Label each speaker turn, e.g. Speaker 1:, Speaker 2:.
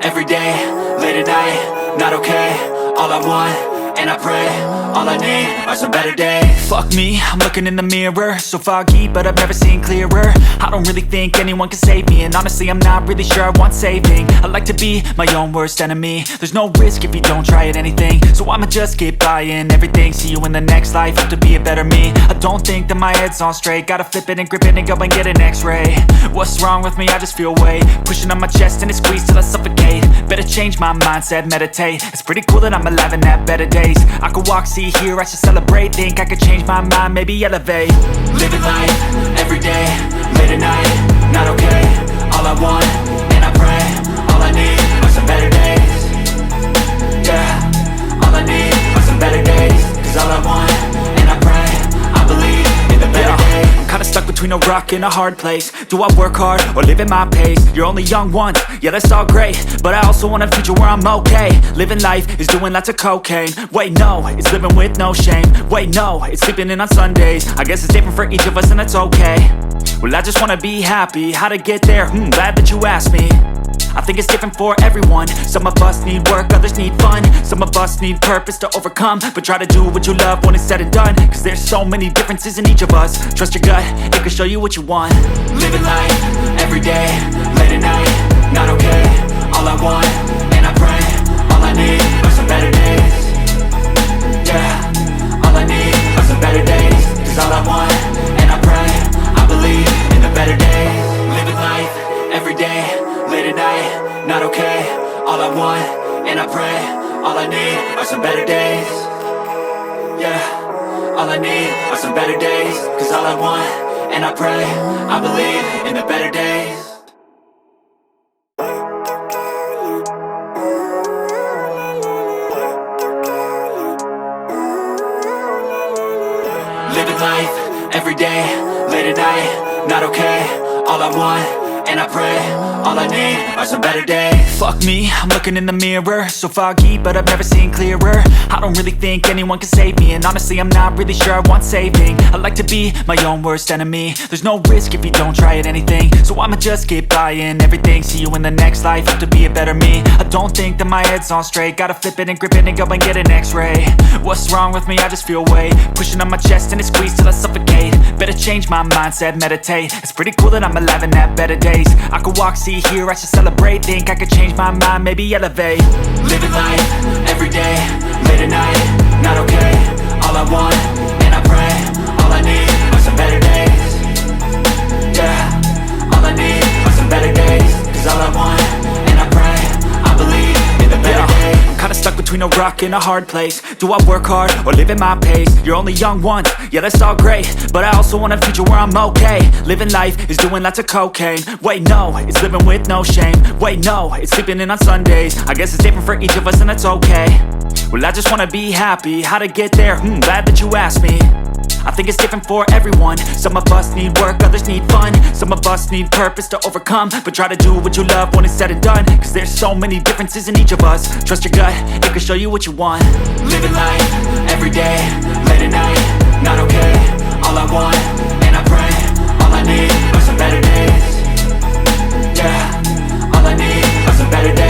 Speaker 1: every day, late at night, not okay. All I want, and I pray, all I need are some better days. Fuck me, I'm looking in the mirror, so foggy, but I've never seen clearer. I don't really think anyone can save me, and honestly I'm not really sure I want saving. I like to be my own worst enemy. There's no risk if you don't try at anything, so I'ma just keep buying everything. See you in the next life, hope to be a better me. I don't think that my head's on straight, gotta flip it and grip it and go and get an x-ray. What's wrong with me? I just feel weight pushing on my chest and it squeezes till I suffocate. Better change my mindset, meditate. It's pretty cool that I'm alive and have better days. I could walk, see, hear, I should celebrate. Think I could change my mind, maybe elevate. Living life, every day, late at night, not okay. All I want, and I pray, all I need are some better days. Yeah, all I need are some better days. Cause all I want, and I pray, I believe in the better days. I'm kinda stuck between a rock and a hard place. Do I work hard or live at my pace? You're only young once, yeah that's all great, but I also want a future where I'm okay. Living life is doing lots of cocaine. Wait no, it's living with no shame. Wait no, it's sleeping in on Sundays. I guess it's different for each of us and that's okay. Well I just wanna be happy, how to get there? Glad that you asked me. I think it's different for everyone. Some of us need work, others need fun. Some of us need purpose to overcome. But try to do what you love when it's said and done. Cause there's so many differences in each of us. Trust your gut, it can show you what you want. Living life, every day, late at night, not okay. All I want, and I pray, all I need are some better days. Yeah, all I need are some better days. Cause all I want, and I pray, I believe in the better days. Living life, every day, late at night, not okay. All I want, and I pray, all I need are some better days. Yeah, all I need are some better days. Cause all I want, and I pray, I believe in the better days. Living life, every day, late at night, not okay. All I want, and I pray, all I need are some better days. Fuck me, I'm looking in the mirror, so foggy, but I've never seen clearer. I don't really think anyone can save me, and honestly I'm not really sure I want saving. I like to be my own worst enemy. There's no risk if you don't try at anything, so I'ma just keep buying everything. See you in the next life, hope to be a better me. I don't think that my head's on straight, gotta flip it and grip it and go and get an x-ray. What's wrong with me? I just feel weight pushing on my chest and it squeezes till I suffocate. Better change my mindset, meditate. It's pretty cool that I'm alive and have better days. I could walk, see, hear, I should celebrate. Think I could change my mind, maybe elevate. Living life, every day, late at night, not okay. All I want, and I pray, all I need are some better days. Yeah, all I need are some better days. Cause all I want, and I pray, I believe in the better days. I'm kinda stuck between a rock and a hard place. Do I work hard or live at my pace? You're only young once, yeah that's all great, but I also want a future where I'm okay. Living life is doing lots of cocaine. Wait no, it's living with no shame. Wait no, it's sleeping in on Sundays. I guess it's different for each of us and that's okay. Well I just wanna be happy, how to get there? Glad that you asked me. I think it's different for everyone. Some of us need work, others need fun. Some of us need purpose to overcome. But try to do what you love when it's said and done. Cause there's so many differences in each of us. Trust your gut, it can show you what you want. Living life, every day, late at night, not okay. All I want, and I pray, all I need are some better days. Yeah, all I need are some better days.